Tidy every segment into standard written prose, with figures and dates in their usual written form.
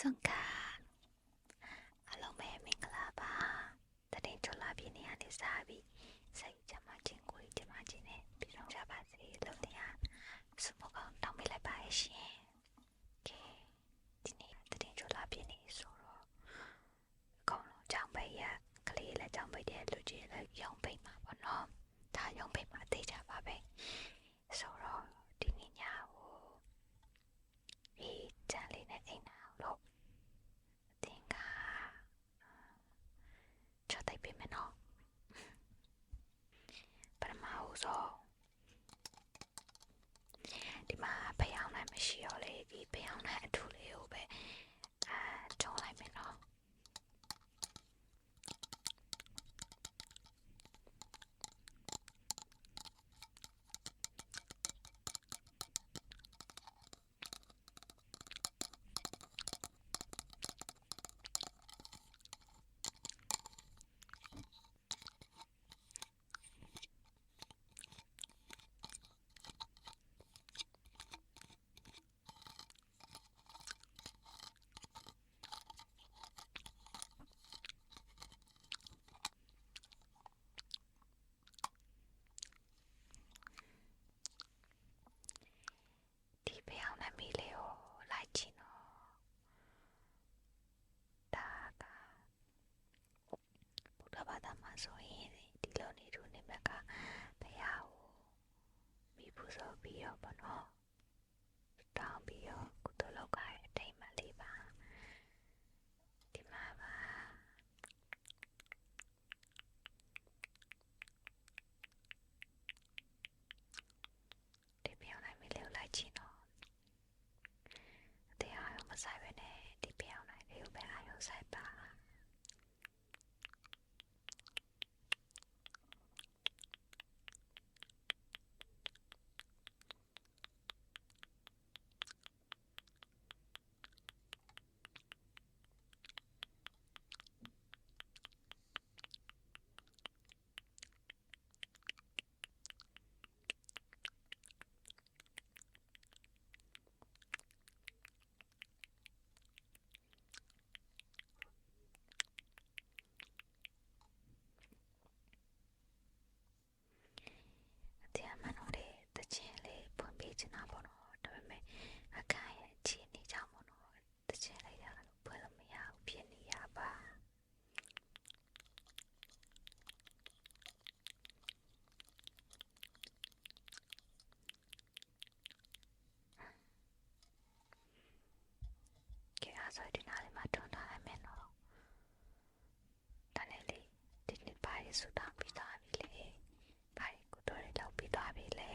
ဆုံးကအားလုံးပဲမင်္ဂလာပါတတိထွလာပြည့်နေရနေစားပြီးစိတ်ကြမှာချင်းကိုယ်ကြမှာချင်းနဲ့ပြီးတော့ကြပါစေလို့တရားစမကောင်တောင်းပေးလိုက်ပါရှင်ကဲဒီနေ့တတိထွလာပြည့်နေဆိုတော့အကောင်လုံးကြောင်ပိတ်ရကလေးလည်းကြောင်ပိတ်တဲ့လူကြီးလည်းရောင်ပိတ်မှာပေါ့နော်ဒါရောင်ပိတ်မှာသိကြပါပဲဆိုတော့ဒီနေ့ညကိုဒီကြံလေးနဲ့အိမ်နာလို့အတင်းကချတ်တိုက်ပေးမယ်နော်ပထမဆုံးဒီမှာဖျောင်းနိုင်မရှိရောလေဒီဖျောင်းနိုင်အထူလေးကိုပဲထုံးလိုက်မယ်နော်ဒီဖျောင်းနိုင်မီလေးကိုလိုက်ကြည့်နော်ဒါကဘုရားဘာသာမှာဆိုရင်ဒီလိုနေထူနေမြတ်ကဘုရားကိုမိဖို့ဆိုပြီးတော့ပေါ့နော်တောင်းပြီးတော့ကုသိုလ်လုပ်ခဲ့တဲ့အထိမ်းအမှတ်လေးပါဒီမှာပါဒီဖျောင်းနိုင်မီလေးကိုလိုက်ကြည့်နော်အတရားရောမဆိုင်ပဲနဲ့ဒီဖျောင်းနိုင်လေးကိုပဲအာရုံစိုက်ပါတရားမှန်တော့လေတခြင်းလေးဖွင့်ပေးချင်တာပေါ့နော်ဒါပေမဲ့အခါရဲ့အခြေအနေကြောင့်ပေါ့နော်တခြင်းလေးရလို့ဖွင့်လို့မရဘူးဖြစ်နေရပါကဲအားဆိုဒီနားလေးမှာတွန်းထားလိုက်မယ်နော်ဒါနဲ့လေဒီနေ့ပါရစုတောင်းပြီးသွားပြီလေဘာကိုတော်ရလောက်ပြီးသွားပြီလေ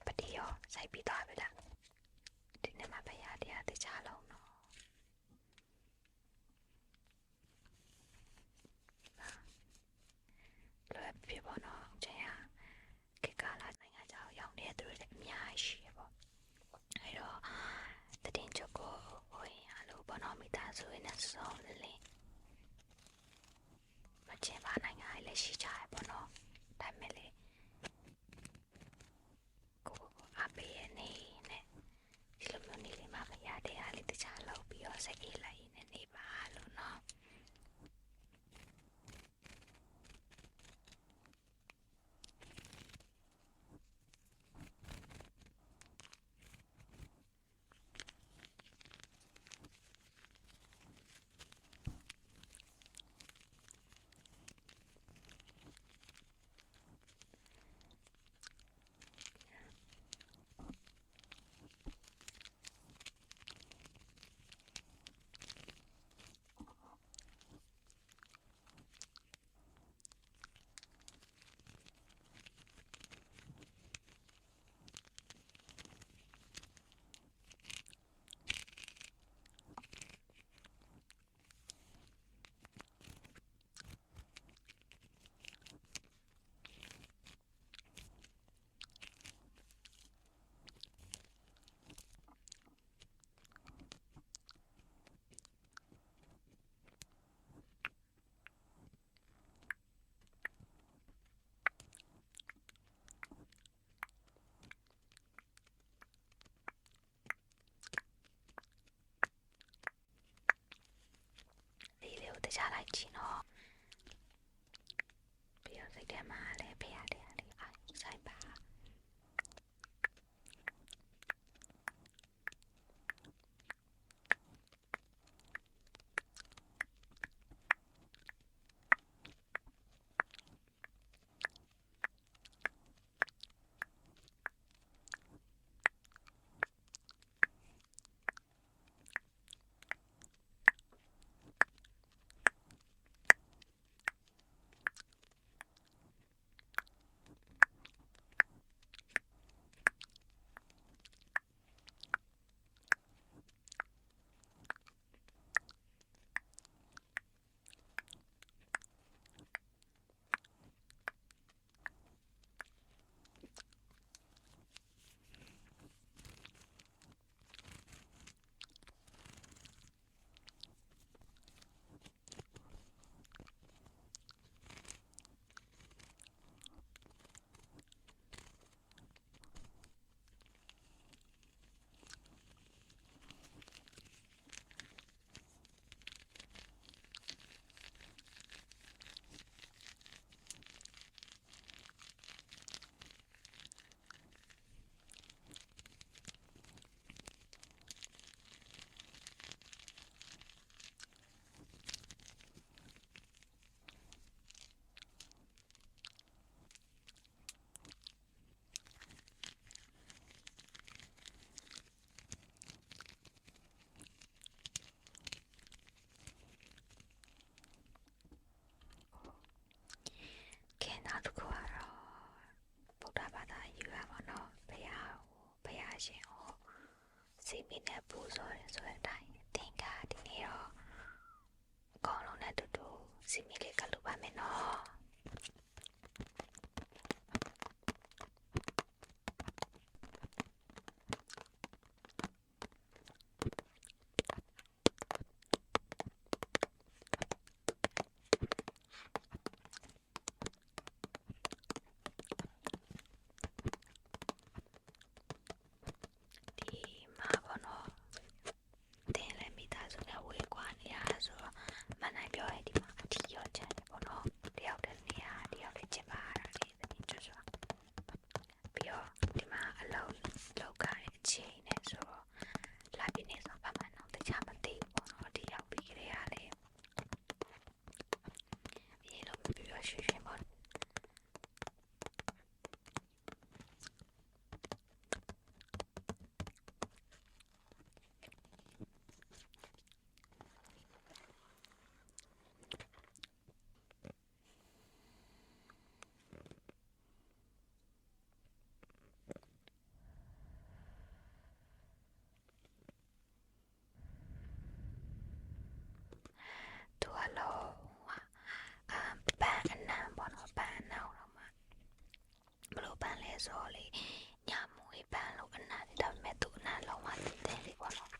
ပတိရောစိုက်ပြီးသွားပြီလားဒီနေ့မှဖရာတရားတခြားလုံးနော်လွယ်ပြပေါ့နော်ကျန်ရခေကလာနိုင်ငံကြောင်ရောက်နေတဲ့သူတွေလည်းအများကြီးရှိရပေါ့အဲ့တော့တတင်ချုပ်ကိုဟိုရင်အလိုပေါ့နော်မိသားစုနဲ့စုံလေးမကျင်ပါနိုင်ငံကြီးလည်းရှိကြရပေါ့နော်ဒါပေမဲ့လေကိုအပေးရနေနဲ့ဒီလိုမျိုးနေလေးမှမရတရားလေးတခြားလောက်ပြီးတော့စိတ်အေးလိုက်နေနေပါလို့နော် မြတ်ပူဇော်တယ်ဆိုတဲ့အတိုင်းသင်္ကဒီနေ့တော့အကောင်လုံးနဲ့တူတူစီမီလေးကလုပ်ပါမယ်နော်ဆိုလေညမွေးပန်းလို့အနားဒါပေမဲ့သူအနားလုံးဝတင်းတင်းလေးပေါ့နော်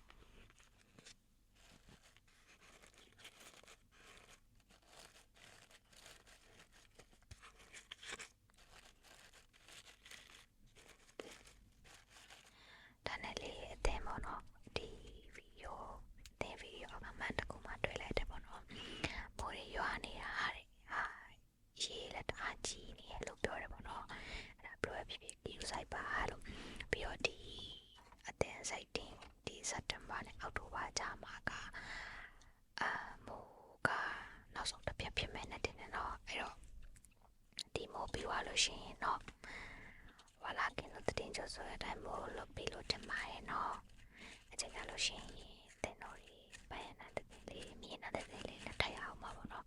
ဒါနဲ့လေးအတင်းပေါ့နော်ဒီဗီဒီယိုအမှန်တကူမှတွေ့လိုက်တယ်ပေါ့နော်မိုးရရွာနေတာရေးလက်အားကြီးနေလို့ပြောတယ်ပေါ့နော်အဲ့ဒါဘယ်လိုဖြစ်ဖြစ်ယူဆိုင်ပါလို့ပြီးတော့ဒီအတင်းစိတ်တင်ဒီစက်တင်ဘာနဲ့အောက်တိုဘာကြားမှာကမိုးကနောက်ဆုံးတစ်ပြက်ဖြစ်မယ်နဲ့တင်တယ်နော်အဲ့တော့ဒီမိုးပြီးသွားလို့ရှိရင်တော့ဝါလာကင်းလို့တင်ကြဆိုတဲ့အတိုင်းမိုးလို့ပြီးလို့တင်ပါတယ်နော်အချိန်ကလို့ရှိရင်တင်တော်ဒီပန်းရတဲ့လေးမြင်တဲ့လေးနဲ့ထိုင်အောင်ပါပေါ့နော်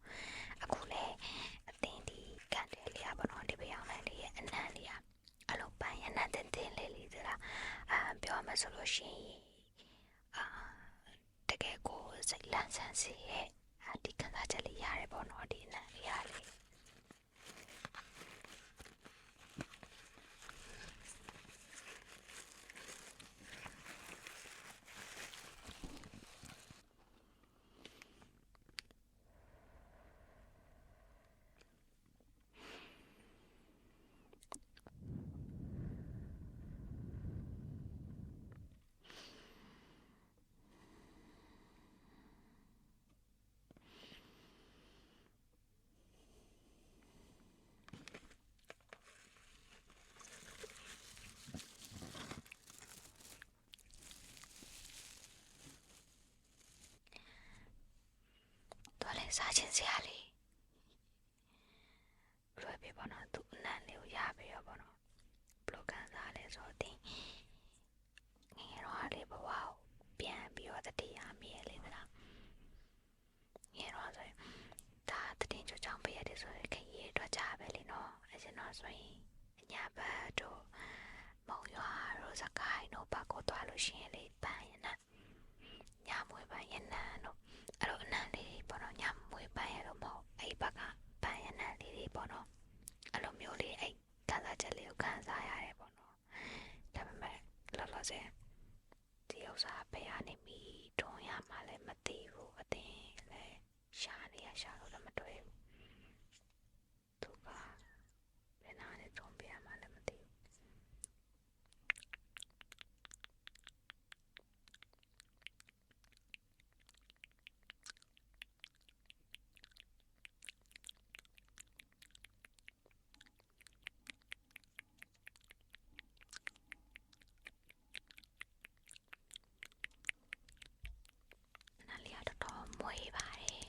အခုလေအတင်းဒီကန်တယ်လေးอ่ะပေါ့နော်ဒီပြောင်းလိုက်လေးရဲ့အနံ့လေးอ่ะအလုံးပန်းရတဲ့တင်းလေးလေးသလားပြောမှဆိုလို့ရှိရင်တကယ်ကိုစိတ်လန့်ဆန်းစေရဲ့ဒီခံစားချက်လေးရတယ်ပေါ့နော်ဒီအနံ့လေးရလေးစားချင်စရာလေးဘယ်လိုဖြစ်ပေါ့နော်သူအနံ့လေးကိုရပြီးတော့ပေါ့နော်ဘယ်လိုခံစားလဲဆိုတော့တင်ငယ်တော့လေးဘဝကိုပြန်ပြီးတော့တတိယမိရလေသလားငယ်တော့ဆိုရင်ဒါတတင်ချောချောင်းပေးရတယ်ဆိုရင်ခရီးအတွက်ကြပဲလေနော်အရင်တော့ဆိုရင်အညာဘက်တို့မုံရွာတို့စကိုင်းတို့ဘက်ကိုသွားလို့ရှိရင်လေပန်းရနံ့ညမွေးပန်းရနံ့တို့အဲ့လိုအနံ့လေးပေါ့နော်ညမွေးပန်းရလို့မဟုတ်အဲ့ဘက်ကပန်းရနံ့လေးတွေပေါ့နော်အဲ့လိုမျိုးလေးအဲ့ခံစားချက်လေးကိုခံစားရတယ်ပေါ့နော်ဒါပေမဲ့လောလောဆယ်ဒီဥစ္စာဘယ်ကနေမိတွန်းရမှလည်းမသိဘူးအတင်းလည်းရှာလို့လည်းမတွေ့ဘူးသူကဘယ်နာနဲ့တွန်းပြရမှလည်းမသိဘူးမွေးပါတယ်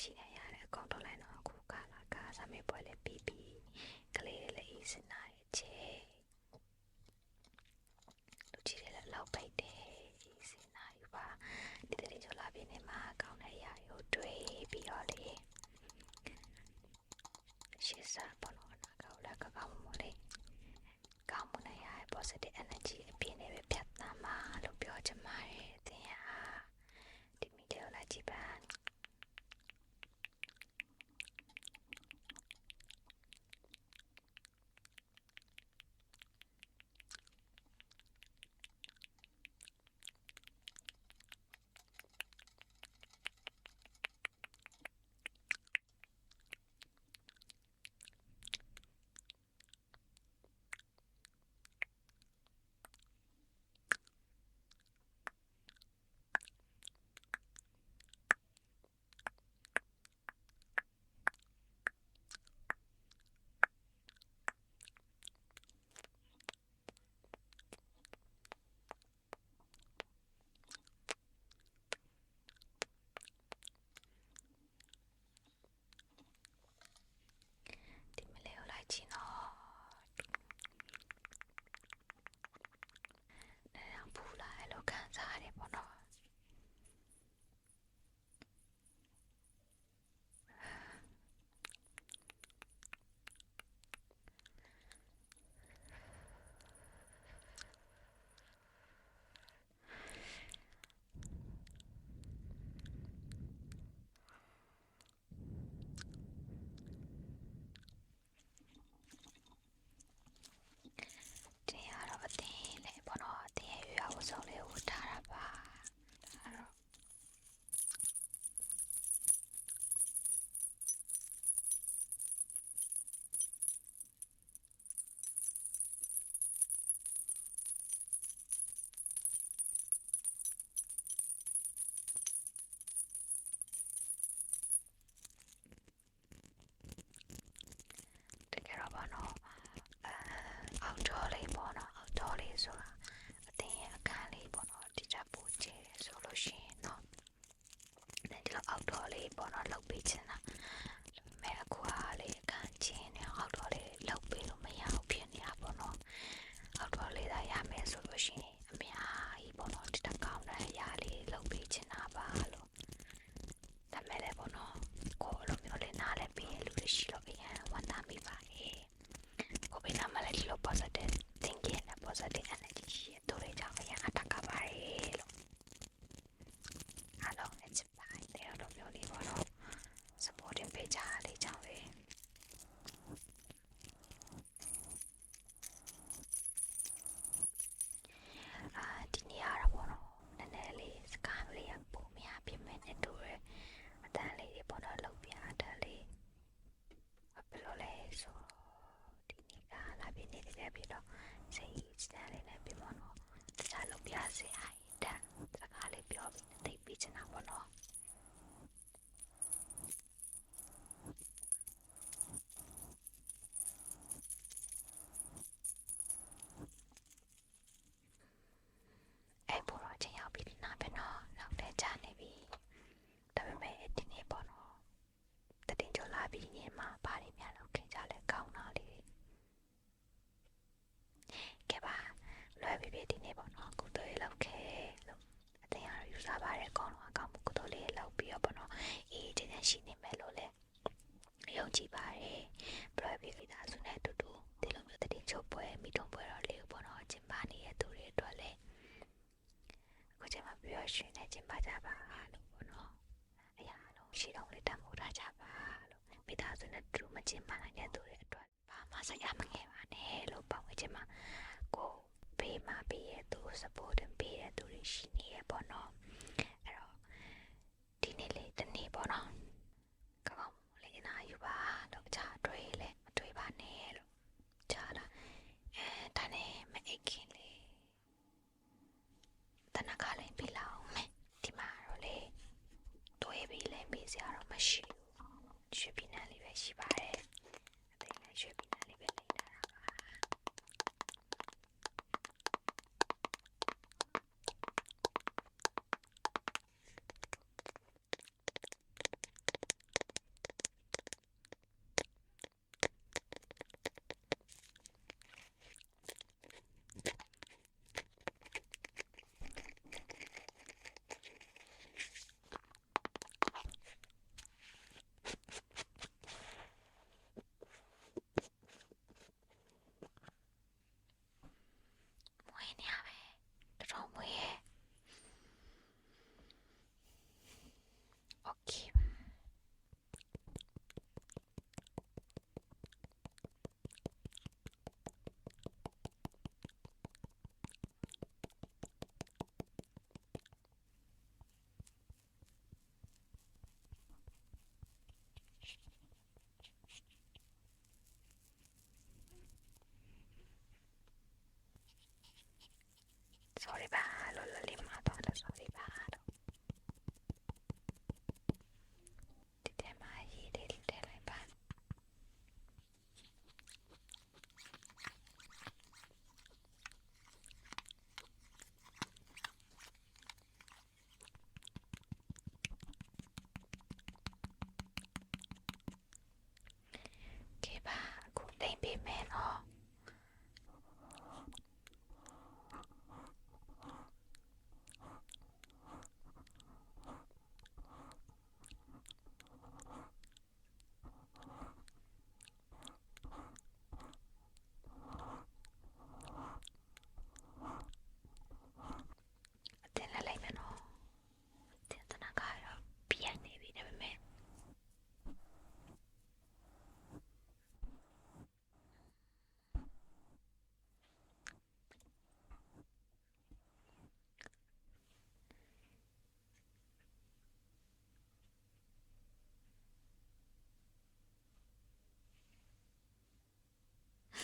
ရှိနေရတယ်အကုန်ထုတ်လိုက်တော့အခုကလာကစားမေးပွဲလေးပြီးပြီးကလေးလေးလေးအေးစင်လာရဲ့ချေလူကြီးလေးလည်းလောက်ပိတ်တယ်အေးစင်လာယူပါဒီတနေ့ကျော်လာပြင်းနေမှာကောင်းတဲ့အရာတွေကိုတွေးပြီးတော့လေရှေ့စားပေါ်တော့အနာကောင်းလည်းကောင်းမလေးကောင်းမနေရ positive energy အပြည့်နဲ့ပဲဖြတ်သန်းမှာလို့ပြောချင်ပါတယ်သင်ဟာဒီမီဒီယာလာကြည့်ပါ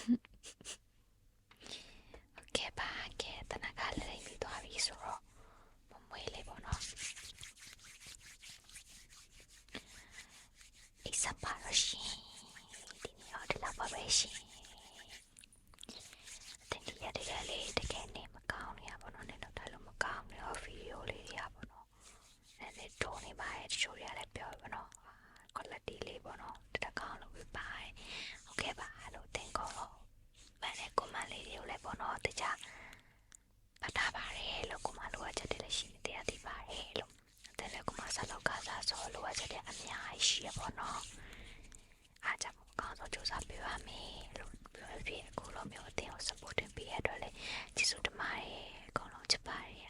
ကဲပါကဲတနကလည်းပြီးသွားပြီဆိုတော့မမွေးလေးပေါ့နော်အိစပါရရှင်ဒီနေ့တော့ဒီလောက်ပါပဲရှင်တင်ဒီရတဲ့လေးတကယ်နေမကောင်းနေရပါတော့နေတော့ဒါလို့မကောင်းနေတော့ဗီဒီယိုလေးရပါတော့အဲ့ဒါတော့နေပါရဲ့ချိုးရလဲပြောပါတော့ quality လေးပေါ့နော်တကောင်းလို့ပြပါဟုတ်ကဲ့ပါလို့တင်ကောလို့မနေ့ကမလေးတွေကိုလည်းပေါ့နော်တခြားပတ်ထားပါတယ်လို့ကိုမလိုအပ်ချက်တွေလည်းရှိနေတရားသိပါတယ်လို့တဲ့လည်းကိုမဆက်လောက်ကစားဆိုလိုအပ်ချက်တွေအများကြီးရှိရပေါ့နော်အားကြောင့်အကောင်းဆုံးကြိုးစားပေးပါမယ်လို့ပြောပြအခုလိုမျိုးအတင်းကို support ပေးရတော့လေကျေးဇူးတင်ပါတယ်အကုန်လုံးချစ်ပါတယ်